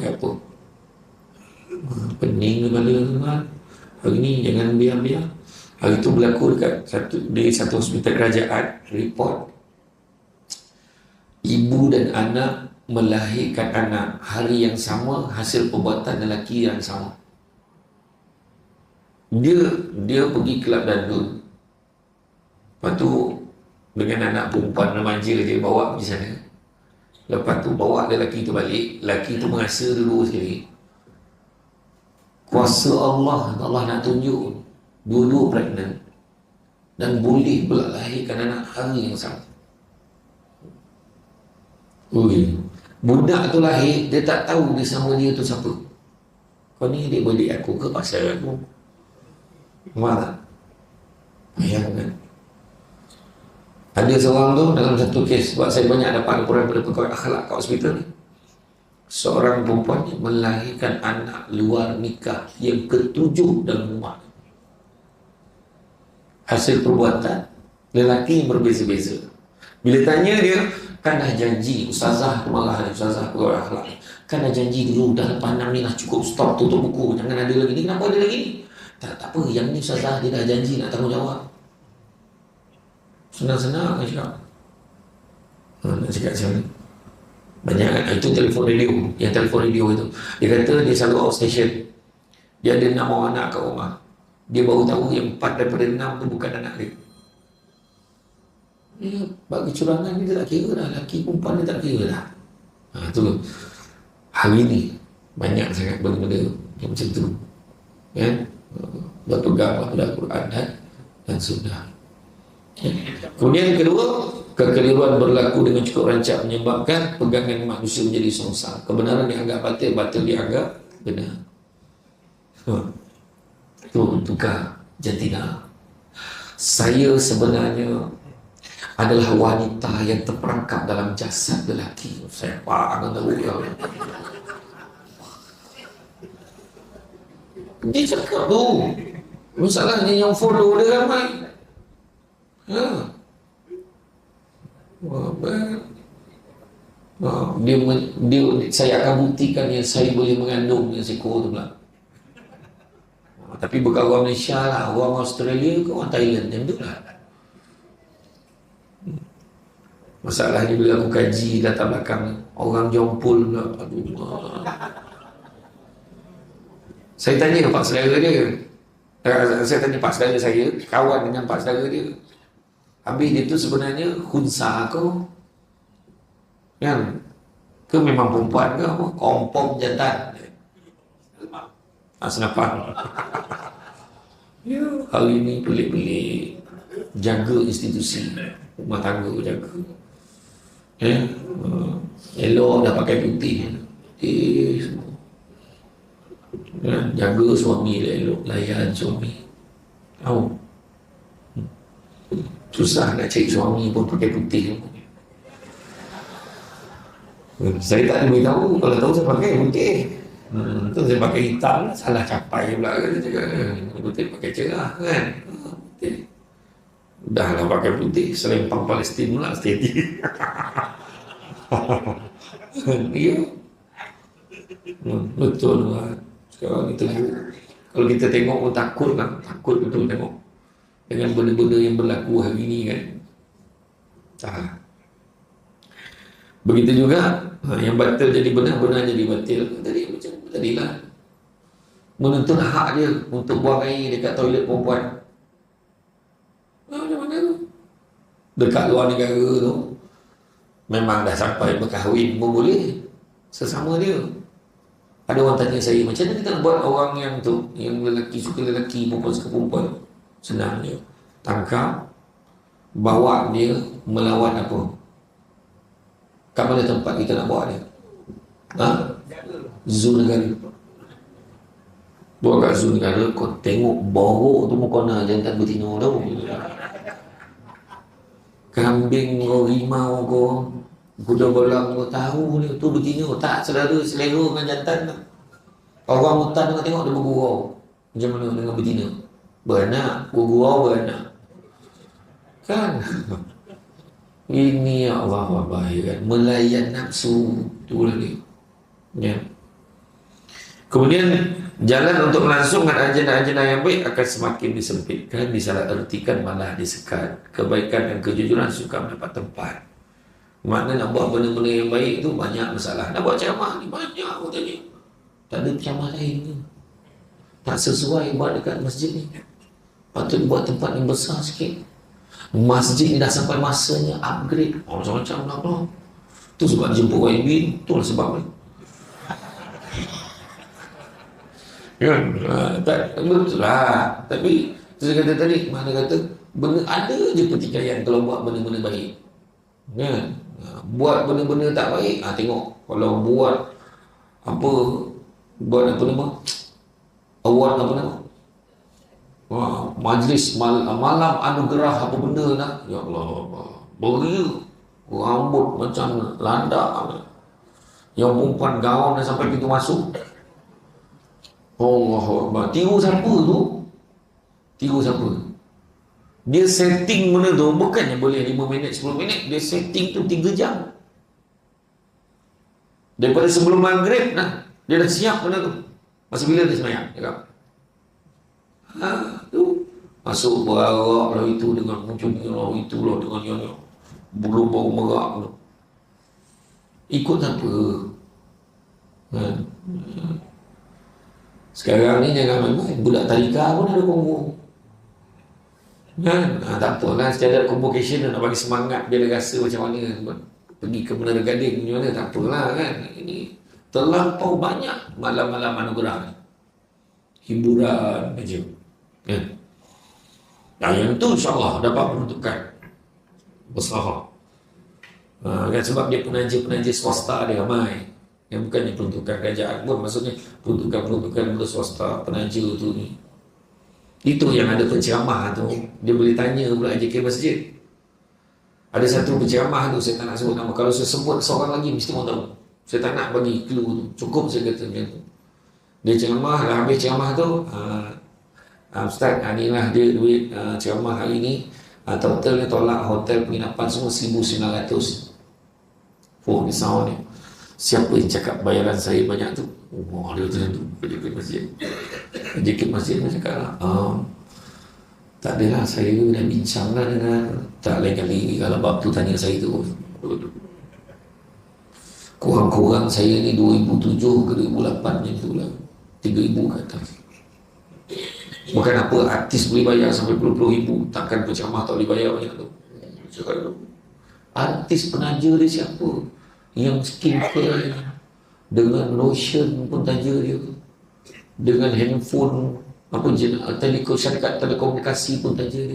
apa, pening kepala tuan. Hari ni jangan biar-biar. Hari tu berlaku di satu hospital kerajaan, report ibu dan anak melahirkan anak hari yang sama, hasil perbuatan lelaki yang sama. Dia pergi kelab dandun, lepas tu dengan anak perempuan remaja dia bawa pergi sana. Lepas tu bawa lelaki tu balik. Lelaki tu merasa dulu sekali kuasa Allah nak tunjuk dua-dua pregnant dan boleh pula lahirkan anak hari yang sama. Budak tu lahir, dia tak tahu dia sama dia tu siapa. Kau ni adik-beradik aku ke pasal aku? Faham tak? Bayangkan. Ada seorang tu dalam satu kes, sebab saya banyak dapat laporan pada pegawai akhlak kat hospital ni, seorang perempuan yang melahirkan anak luar nikah yang ketujuh dalam rumah. Hasil perbuatan lelaki yang berbeza-beza. Bila tanya dia, kan dah janji, ustazah marah ni, ustazah pegawai akhlak ni, kan dah janji dulu dah lepas 6 ni lah, cukup, stop, tutup buku, jangan ada lagi ni. Kenapa ada lagi ni? Tak apa, yang ni ustazah dia dah janji nak tanggungjawab. Senang-senang kan cakap. Nak cakap macam ni banyak kan. Itu telefon radio. Yang telefon radio itu, dia kata dia selalu outstation. Dia ada 6 orang anak kat rumah. Dia baru tahu yang 4 daripada 6 tu bukan anak dia. Bagi kecurangan ni dia tak kira dah. Lelaki perempuan dia tak kira dah. Tu hari ni banyak sangat benda-benda yang macam tu kan. Berpegang pada Al-Quran dan Sunnah. Kemudian yang kedua, kekeliruan berlaku dengan cukup rancak menyebabkan pegangan manusia menjadi songsang. Kebenaran dianggap batil, batil dianggap benar. Itu tukar jantina. Saya sebenarnya adalah wanita yang terperangkap dalam jasad lelaki. Saya akan tahu ya. Dia cakap tu. Masalahnya yang follow dia ramai. Saya akan buktikan yang saya boleh mengandung yang seekor tu pula. Tapi bukan orang Malaysia lah, orang Australia ke orang Thailand yang tu lah. Masalahnya bila aku kaji latar belakang orang jompul pula. Saya tanya pak saudara dia, saya tanya pak saudara saya, kawan dengan pak saudara dia, habis dia tu sebenarnya khunsa ke kan, ke memang perempuan ke apa, kompom jantan. Senapan. Hari ni pelik-pelik. Jaga institusi rumah tangga, jaga. Elok dah pakai putih. Semua. Jaga suami elok, layan suami. Tahu? Susah nak cari suami pun pakai putih. Saya tak boleh tahu. Kalau tahu saya pakai putih. Tu saya pakai hitam, salah capai pula kan. Putih pakai cerah kan. Putih. Dah lah pakai putih, selempang Palestin pula steady. Ya. Betul lah. Sekarang kita kalau kita tengok pun takut lah. Takut betul tengok dengan benda-benda yang berlaku hari ni kan. Tak. Begitu juga yang batil jadi benar, benar jadi batil. Tadi macam tadilah menuntut hak dia untuk buang air dekat toilet perempuan. Macam mana tu? Dekat luar negara tu memang dah sampai berkahwin pun boleh sesama dia. Ada orang tanya saya, macam mana kita nak buat orang yang tu, yang lelaki suka lelaki, perempuan suka perempuan? Senang dia, tangkap, bawa dia melawan apa? Kat mana tempat kita nak bawa dia? Zoo negara. Bawa kat zoo negara, kau tengok borok tu mukona jantan betina tu. Kambing kau, rimau kau, kuda belang kau, tahu ni tu betina tak selera dengan jantan tak. Orang hutan tengok dia bergurau. Macam mana dengan betina? Beranak, bergurau beranak. Kan? Ini ya Allah bahaya kan, melayan nafsu tu lagi. Ya. Kemudian jalan untuk melangsungkan agenda-agenda yang baik akan semakin disempitkan, disalahartikan, malah disekat. Kebaikan dan kejujuran suka mendapat tempat. Makna nak buat benda-benda yang baik tu banyak masalah. Nak buat ceramah ni banyak katanya. Tak ada ceramah lain tu. Tak sesuai buat dekat masjid ni. Patut buat tempat yang besar sikit. Masjid ni dah sampai masanya upgrade. Macam-macam nak lah. Tu sebab jemput YB, tu lah sebab ni. Kan? Tak, betul lah. Tapi saya kata tadi, mana kata benda ada je pertikaian kalau buat benda-benda baik. Kan? Buat benda-benda tak baik, tengok. Kalau buat apa, buat apa nama, award apa nama, majlis malam anugerah apa benda nak, ya Allah, beria, rambut macam landak, yang perempuan gaun dah sampai pintu masuk. Allah Akbar. Tiru siapa tu? Tiru siapa? Dia setting benda tu bukannya boleh 5 minit, 10 minit. Dia setting tu 3 jam. Daripada sebelum maghrib dia dah siap benda tu. Masa bila dia semayang? Tu masuk berarak lah itu dengan macam ni lah, itu lah dengan yang belum bau merak tu. Ikut apa? Sekarang ni jangan main-main. Budak tadika pun ada combo. Kan? Tak apalah, secara convocation nak bagi semangat dia rasa macam mana pergi ke Menara Gading macam mana, tak apalah kan. Ini terlampau banyak malam-malam anugerah, hiburan macam kan. Yang tu insyaAllah dapat peruntukan besar. Kan, sebab dia penaja swasta dia ramai. Yang bukannya peruntukan kerajaan pun, maksudnya peruntukan swasta, penaja tu ni. Itu yang ada penceramah tu, dia boleh tanya pula JK Masjid. Ada satu penceramah tu, saya tak nak sebut nama. Kalau saya sebut seorang lagi, mesti orang tahu. Saya tak nak bagi clue tu. Cukup saya kata macam tu. Dia ceramah, dah habis ceramah tu, Ustaz, inilah dia duit ceramah hari ni. Total ni tolak hotel penginapan semua 1,900. Oh, ni sound ni. Siapa yang cakap bayaran saya banyak tu? Oh, dia macam tu. JK Masjid. JK Masjid pun cakap lah. Tak adalah, saya dah bincang lah dengan, tak lain kali kalau bab tu tanya saya tu. Kurang-kurang saya ni 2007 ke 2008 macam tu lah. 3,000 ke atas. Bukan apa artis boleh bayar sampai puluh-puluh ribu. Takkan penceramah tak boleh bayar banyak tu. Artis penaja dia siapa? Yang skincare dengan lotion pun taja dia, dengan handphone apa syarikat telekomunikasi pun taja dia.